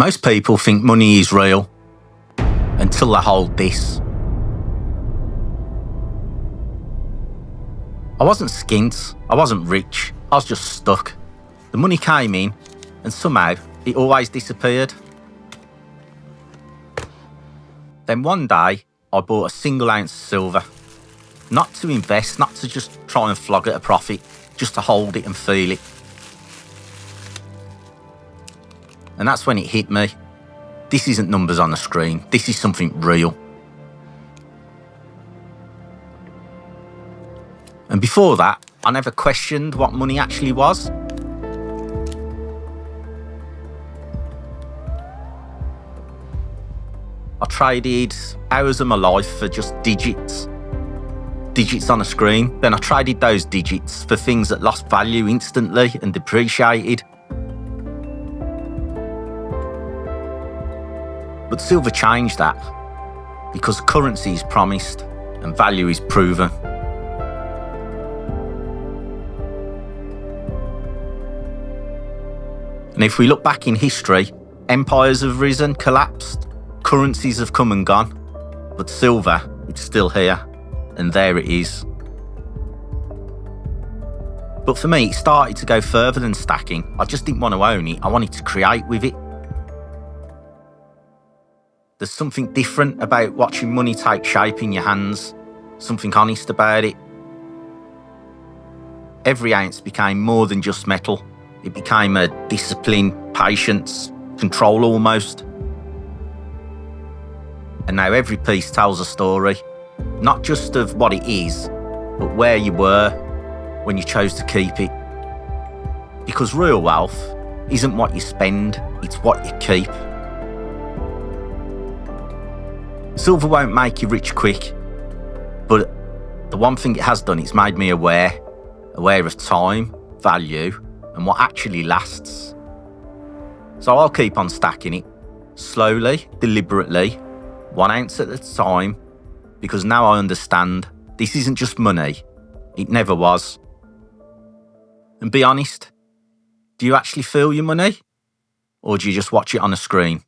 Most people think money is real until they hold this. I wasn't skint, I wasn't rich, I was just stuck. The money came in and somehow it always disappeared. Then one day I bought a single ounce of silver. Not to invest, not to just try and flog at a profit, just to hold it and feel it. And that's when it hit me. This isn't numbers on the screen, this is something real. And before that, I never questioned what money actually was. I traded hours of my life for just digits. Digits on a screen. Then I traded those digits for things that lost value instantly and depreciated. But silver changed that, because currency is promised and value is proven. And if we look back in history, empires have risen, collapsed, currencies have come and gone, but silver, it's still here, and there it is. But for me, it started to go further than stacking. I just didn't want to own it, I wanted to create with it. There's something different about watching money take shape in your hands, something honest about it. Every ounce became more than just metal. It became a discipline, patience, control almost. And now every piece tells a story, not just of what it is, but where you were when you chose to keep it. Because real wealth isn't what you spend, it's what you keep. Silver won't make you rich quick, but the one thing it has done, it's made me aware of time, value, and what actually lasts. So I'll keep on stacking it, slowly, deliberately, 1 ounce at a time, because now I understand this isn't just money, it never was. And be honest, do you actually feel your money? Or do you just watch it on a screen?